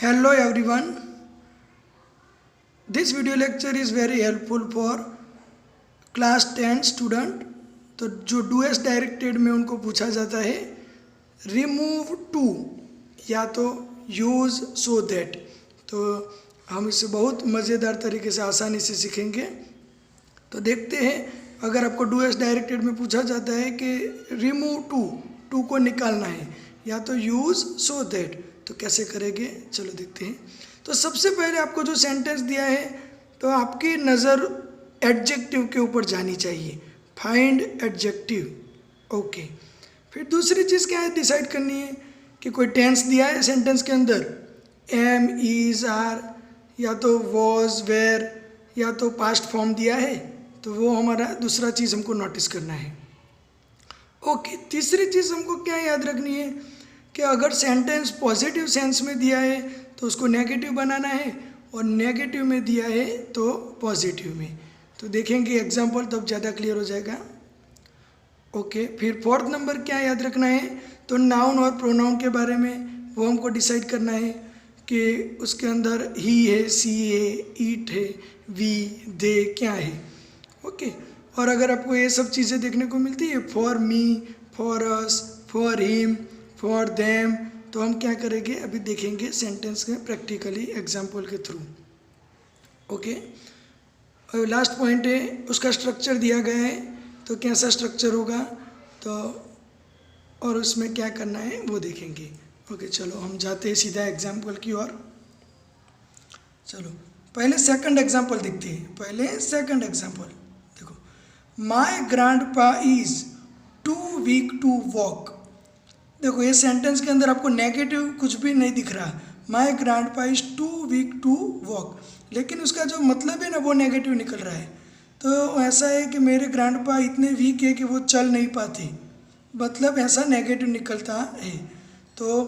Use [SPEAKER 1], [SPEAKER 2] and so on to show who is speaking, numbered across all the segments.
[SPEAKER 1] Hello everyone. This video lecture is very helpful for class 10 student. तो जो डूएस directed में उनको पूछा जाता है रिमूव टू या तो यूज़ सो दैट. तो हम इसे बहुत मज़ेदार तरीके से आसानी से सीखेंगे. तो देखते हैं, अगर आपको डूएस डायरेक्टेड में पूछा जाता है कि रिमूव टू को निकालना है या तो यूज़ सो दैट, तो कैसे करेंगे चलो देखते हैं. तो सबसे पहले आपको जो सेंटेंस दिया है तो आपकी नज़र एडजेक्टिव के ऊपर जानी चाहिए. Find adjective. ओके. फिर दूसरी चीज़ क्या है, डिसाइड करनी है कि कोई टेंस दिया है सेंटेंस के अंदर, एम इज़ आर या तो वॉज वेयर या तो पास्ट फॉर्म दिया है, तो वो हमारा दूसरा चीज़ हमको नोटिस करना है. ओके. तीसरी चीज़ हमको क्या याद रखनी है कि अगर सेंटेंस पॉजिटिव सेंस में दिया है तो उसको नेगेटिव बनाना है और नेगेटिव में दिया है तो पॉजिटिव में. तो देखेंगे एग्जाम्पल तब ज़्यादा क्लियर हो जाएगा. ओके. फिर फोर्थ नंबर क्या याद रखना है, तो नाउन और प्रोनाउन के बारे में वो हमको डिसाइड करना है कि उसके अंदर ही है, सी है, ईट है, वी, दे क्या है. ओके. और अगर आपको ये सब चीज़ें देखने को मिलती है, for me, for us, for him, for them, तो हम क्या करेंगे अभी देखेंगे सेंटेंस में प्रैक्टिकली एग्जाम्पल के थ्रू. ओके. और लास्ट पॉइंट है उसका स्ट्रक्चर दिया गया है, तो कैसा स्ट्रक्चर होगा तो और उसमें क्या करना है वो देखेंगे. ओके. चलो हम जाते हैं सीधा एग्जाम्पल की ओर. चलो पहले सेकंड एग्जाम्पल देखते हैं. पहले सेकंड एग्जाम्पल देखो, my grandpa is too weak to walk. देखो ये सेंटेंस के अंदर आपको नेगेटिव कुछ भी नहीं दिख रहा. My grandpa is too weak to walk, लेकिन उसका जो मतलब है ना वो नेगेटिव निकल रहा है. तो ऐसा है कि मेरे ग्रैंडपा इतने वीक है कि वो चल नहीं पाते, मतलब ऐसा नेगेटिव निकलता है. तो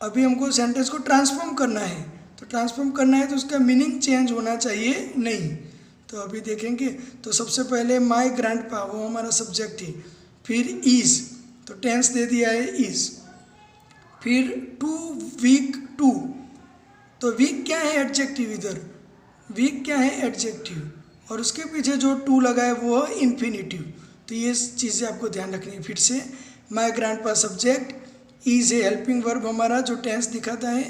[SPEAKER 1] अभी हमको सेंटेंस को ट्रांसफॉर्म करना है. तो ट्रांसफॉर्म करना है तो उसका मीनिंग चेंज होना चाहिए नहीं. तो अभी देखेंगे. तो सबसे पहले माई ग्रैंडपा वो हमारा सब्जेक्ट है. फिर इज़, तो टेंस दे दिया है इज़. फिर टू वीक टू, तो वीक क्या है एडजेक्टिव, इधर वीक क्या है एडजेक्टिव, और उसके पीछे जो टू लगा है वो है इन्फिनिटिव. तो ये चीज़ें आपको ध्यान रखनी है. फिर से माई ग्रैंडपा सब्जेक्ट, इज़ है हेल्पिंग वर्ब हमारा जो टेंस दिखाता है.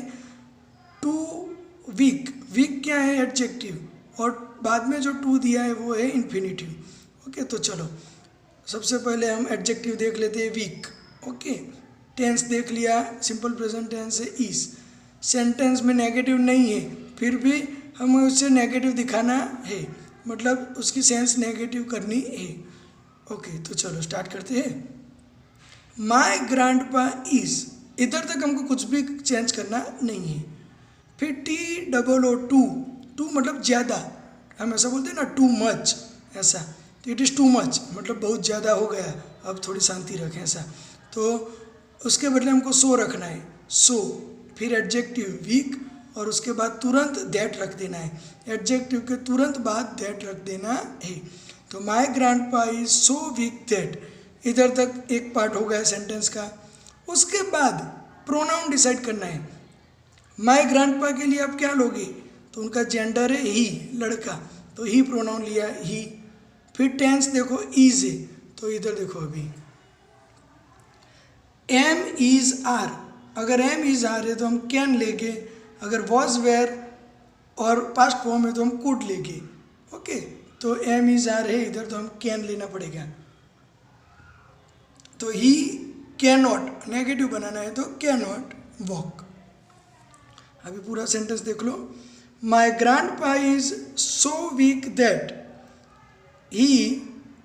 [SPEAKER 1] टू वीक, वीक क्या है एडजेक्टिव, और बाद में जो टू दिया है वो है इन्फिनिटिव. ओके. तो चलो सबसे पहले हम एडजेक्टिव देख लेते हैं वीक. ओके. टेंस देख लिया, सिंपल प्रेजेंट टेंस है इज़. सेंटेंस में नेगेटिव नहीं है, फिर भी हमें उससे नेगेटिव दिखाना है, मतलब उसकी सेंस नेगेटिव करनी है. ओके. तो चलो स्टार्ट करते हैं. माई ग्रैंडपा इज़, इधर तक हमको कुछ भी चेंज करना नहीं है. फिर TOO टू मतलब ज़्यादा, हम ऐसा बोलते हैं ना टू मच, ऐसा. तो इट इज़ टू मच मतलब बहुत ज़्यादा हो गया, अब थोड़ी शांति रखें ऐसा. तो उसके बदले हमको सो रखना है, सो. फिर एडजेक्टिव वीक और उसके बाद तुरंत दैट रख देना है. एडजेक्टिव के तुरंत बाद दैट रख देना है. तो my grandpa is so weak that, इधर तक एक पार्ट हो गया सेंटेंस का. उसके बाद प्रोनाउन डिसाइड करना है. माई ग्रैंडपा के लिए आप क्या लोगे, तो उनका जेंडर है ही, लड़का, तो ही प्रोनाउन लिया ही. फिर टेंस देखो इज है, तो इधर देखो अभी एम इज़ आर. अगर एम इज़ आर है तो हम कैन लेंगे, अगर वॉज वेयर और पास्ट फॉर्म है तो हम कुड लेंगे. ओके. तो एम इज़ आर है इधर, तो हम कैन लेना पड़ेगा. तो ही कैन नॉट, नेगेटिव बनाना है तो कैन नॉट वॉक. अभी पूरा सेंटेंस देख लो. My grandpa is so weak that he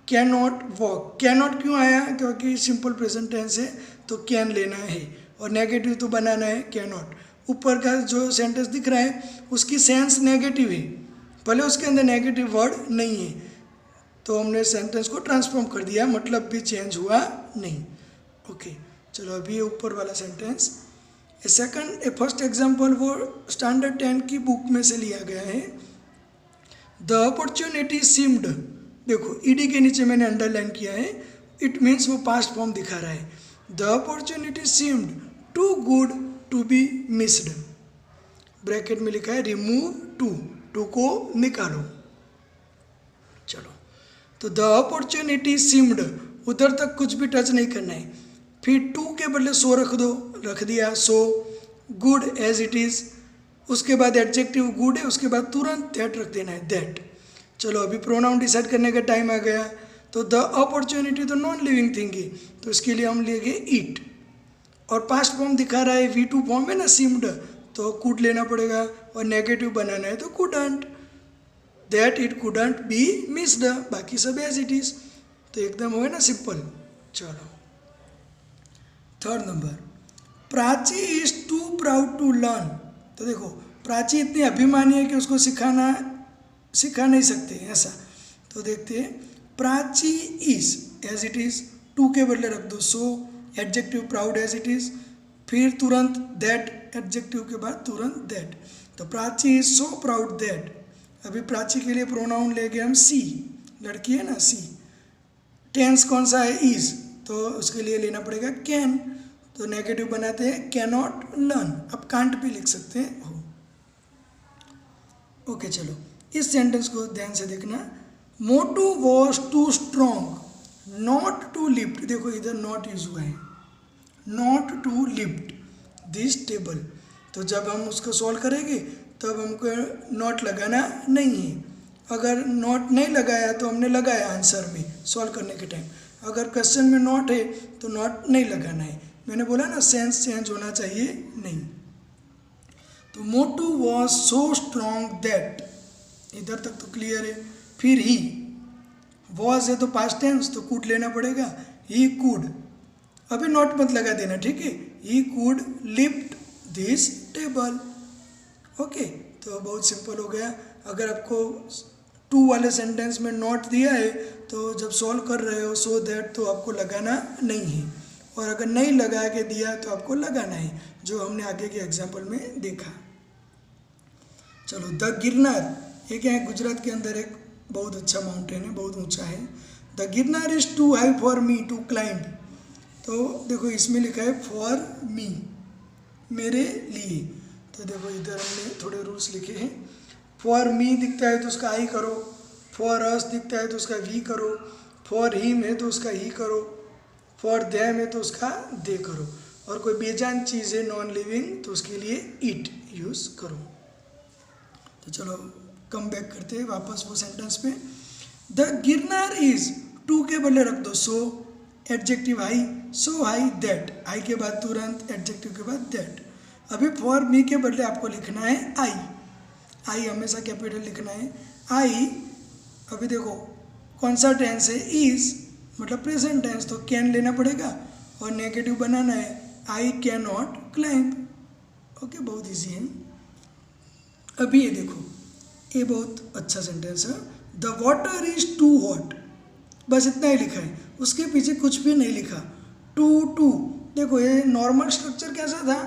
[SPEAKER 1] can not walk. Can not क्यों आया, क्योंकि सिंपल प्रेजेंट टेंस है तो कैन लेना है, और नेगेटिव तो बनाना है कैन नॉट. ऊपर का जो सेंटेंस दिख रहा है उसकी सेंस नेगेटिव है, भले उसके अंदर नेगेटिव वर्ड नहीं है, तो हमने सेंटेंस को ट्रांसफॉर्म कर दिया, मतलब भी चेंज हुआ नहीं. ओके. चलो अभी ये ऊपर वाला सेंटेंस. फर्स्ट एग्जाम्पल वो स्टैंडर्ड 10 की बुक में से लिया गया है. द अपॉर्चुनिटी सीम्ड, देखो ईडी के नीचे मैंने अंडरलाइन किया है, इट मीन्स वो पास्ट फॉर्म दिखा रहा है. The opportunity seemed too good to be missed. Bracket में लिखा है रिमूव टू को निकालो। चलो, तो द अपॉर्चुनिटी सीम्ड, उधर तक कुछ भी टच नहीं करना है। फिर टू के बदले सो रख दो, रख दिया सो। गुड एज इट इज़, उसके बाद एडजेक्टिव गुड है, उसके बाद तुरंत दैट रख देना है, दैट। चलो अभी प्रोनाउन डिसाइड करने का टाइम आ गया। तो द अपॉर्चुनिटी तो नॉन लिविंग थिंग है, तो इसके लिए हम लेंगे इट। और पास्ट फॉर्म दिखा रहा है V2 फॉर्म है ना सीम्ड, तो कुड लेना पड़ेगा, और नेगेटिव बनाना है तो couldn't, that it couldn't be missed, बाकी सब एज इट इज। तो एकदम हो गया ना सिंपल। चलो third number, Prachi is too proud to learn. तो देखो प्राची इतनी अभिमानी है कि उसको सिखा नहीं सकते ऐसा। तो देखते हैं, Prachi is as it is, too के बदले रख दो so, adjective proud as it is, फिर तुरंत दैट, एडजेक्टिव के बाद तुरंत दैट। तो Prachi is so proud that. अभी प्राची के लिए प्रोनाउन ले गए हम सी, लड़की है ना सी। टेंस कौन सा है इज, तो उसके लिए लेना पड़ेगा कैन, तो नेगेटिव बनाते हैं कैनॉट लर्न। अब कांट भी लिख सकते हैं हो। ओके चलो इस सेंटेंस को ध्यान से देखना। Motu was too strong not to lift, देखो इधर नॉट यूज हुआ है, not to lift this table. तो जब हम उसको सॉल्व करेंगे तब हमको नॉट लगाना नहीं है। अगर नॉट नहीं लगाया तो हमने लगाया आंसर में सॉल्व करने के टाइम, अगर क्वेश्चन में नॉट है तो नॉट नहीं लगाना है। मैंने बोला ना सेंस चेंज होना चाहिए नहीं। तो मोटू वॉज सो स्ट्रॉन्ग दैट, इधर तक तो क्लियर है। फिर ही, वॉज है तो पास्ट टेंस, तो कुड लेना पड़ेगा, ही कुड। अभी नॉट मत लगा देना, ठीक है। He could lift this table. Okay, तो बहुत सिंपल हो गया। अगर आपको टू वाले सेंटेंस में नॉट दिया है तो जब सॉल्व कर रहे हो सो दैट तो आपको लगाना नहीं है, और अगर नहीं लगा के दिया तो आपको लगाना है, जो हमने आगे के एग्जाम्पल में देखा। चलो द गिरनार, ये क्या है, गुजरात के अंदर एक बहुत अच्छा माउंटेन है, बहुत ऊंचा है। The Girnar is too high for me to climb. तो देखो इसमें लिखा है फॉर मी, मेरे लिए। तो देखो इधर हमने थोड़े रूल्स लिखे हैं। फॉर मी दिखता है तो उसका आई करो, फॉर अस दिखता है तो उसका वी करो, फॉर हिम है तो उसका ही करो, फॉर देम है तो उसका दे करो, और कोई बेजान चीज़ है नॉन लिविंग तो उसके लिए इट यूज़ करो। तो चलो कम बैक करते हैं वापस वो सेंटेंस पे। द गिरनार इज, टू के बदले रख दो so, adjective high, so high that, I के बाद तुरंत एडजेक्टिव के बाद दैट। अभी फॉर मी के बदले आपको लिखना है आई, आई हमेशा कैपिटल लिखना है, आई। अभी देखो कौन सा टेंस है, इज मतलब प्रेजेंट टेंस, तो कैन लेना पड़ेगा और नेगेटिव बनाना है, I can not climb. Okay, बहुत इजी है। अभी ये देखो, ये बहुत अच्छा सेंटेंस है। The water is too hot, बस इतना ही लिखा है, उसके पीछे कुछ भी नहीं लिखा। टू देखो ये नॉर्मल स्ट्रक्चर कैसा था,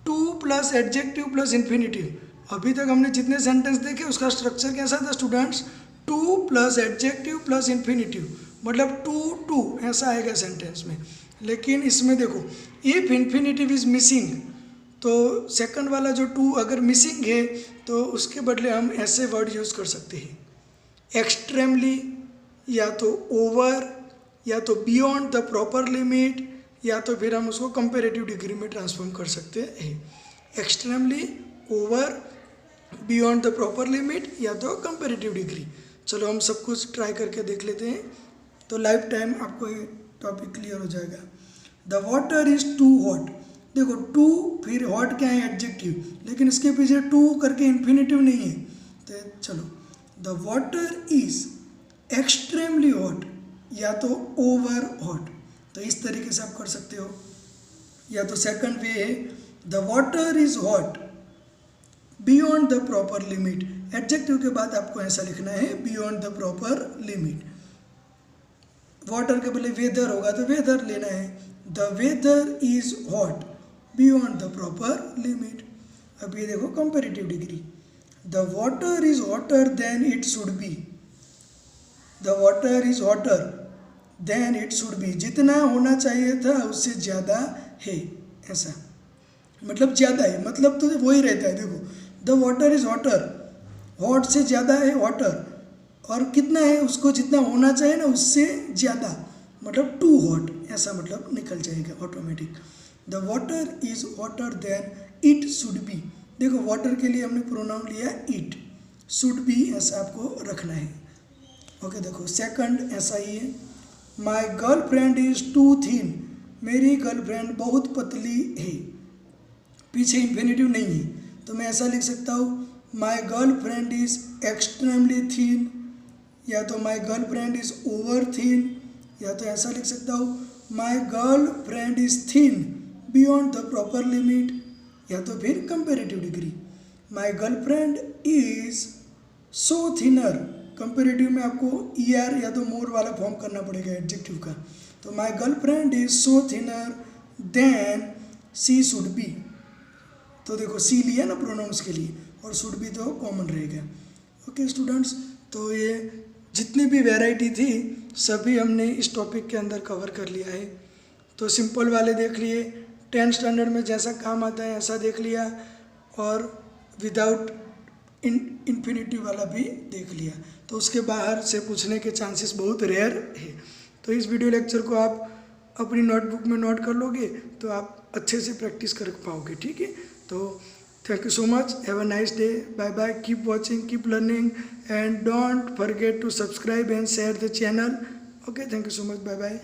[SPEAKER 1] two plus adjective plus infinitive. अभी तक हमने जितने सेंटेंस देखे उसका स्ट्रक्चर कैसा था students, two plus adjective plus infinitive, मतलब टू ऐसा आएगा सेंटेंस में। लेकिन इसमें देखो इफ इन्फिनिटिव इज मिसिंग, तो सेकंड वाला जो टू अगर मिसिंग है तो उसके बदले हम ऐसे वर्ड यूज़ कर सकते हैं, एक्सट्रीमली, या तो ओवर, या तो बियॉन्ड द प्रॉपर लिमिट, या तो फिर हम उसको कंपेरेटिव डिग्री में ट्रांसफॉर्म कर सकते हैं। Extremely, over, beyond the proper limit, या तो कंपेरेटिव डिग्री। चलो हम सब कुछ ट्राई करके देख लेते हैं, तो लाइफ टाइम आपको ये टॉपिक क्लियर हो जाएगा। The water is too hot, देखो टू फिर हॉट क्या है एडजेक्टिव, लेकिन इसके पीछे टू करके इन्फिनिटिव नहीं है। तो चलो the water is extremely hot, या तो ओवर हॉट, तो इस तरीके से आप कर सकते हो। या तो सेकंड वे है the water is hot beyond the proper limit, adjective के बाद आपको ऐसा लिखना है beyond the proper limit. Water के बदले वेदर होगा तो वेदर लेना है, the weather is hot beyond the proper limit. अब ये देखो comparative degree, the water is hotter than it should be, the water is hotter than it should be, जितना होना चाहिए था उससे ज़्यादा है, ऐसा। मतलब ज़्यादा है, मतलब तो वही रहता है। देखो, the water is hotter, hot से ज़्यादा है वाटर, और कितना है, उसको जितना होना चाहिए ना उससे ज़्यादा, मतलब टू हॉट, ऐसा मतलब निकल जाएगा automatic. The water is hotter than it should B. देखो, वाटर के लिए हमने प्रोनाउन लिया इट, शुड बी ऐसा आपको रखना है। ओके, देखो सेकंड ऐसा ही है, my girlfriend is too thin, मेरी गर्लफ्रेंड बहुत पतली है, पीछे इन्फिनेटिव नहीं है, तो मैं ऐसा लिख सकता हूँ, माई girlfriend is extremely thin, या तो माई girlfriend is over thin, या तो ऐसा लिख सकता हूँ, माई girlfriend is thin beyond the proper limit, या तो फिर comparative degree, my girlfriend is so thinner, comparative में आपको ER या तो मोर वाला फॉर्म करना पड़ेगा एडजेक्टिव का, तो माई girlfriend is so thinner than she should be, तो देखो सी लिया ना प्रोनाउंस के लिए, और शुड बी तो कॉमन रहेगा। ओके स्टूडेंट्स, तो ये जितनी भी वैरायटी थी सभी हमने इस टॉपिक के अंदर कवर कर लिया है। तो सिंपल वाले देख लिए, 10th स्टैंडर्ड में जैसा काम आता है ऐसा देख लिया, और विदाउट इन्फिनिटिव वाला भी देख लिया, तो उसके बाहर से पूछने के चांसेस बहुत रेयर है। तो इस वीडियो लेक्चर को आप अपनी नोटबुक में नोट कर लोगे तो आप अच्छे से प्रैक्टिस कर पाओगे, ठीक है। तो thank you so much, have a nice day, bye bye, keep watching, keep learning, and don't forget to subscribe and share the channel. Okay, thank you so much, bye bye.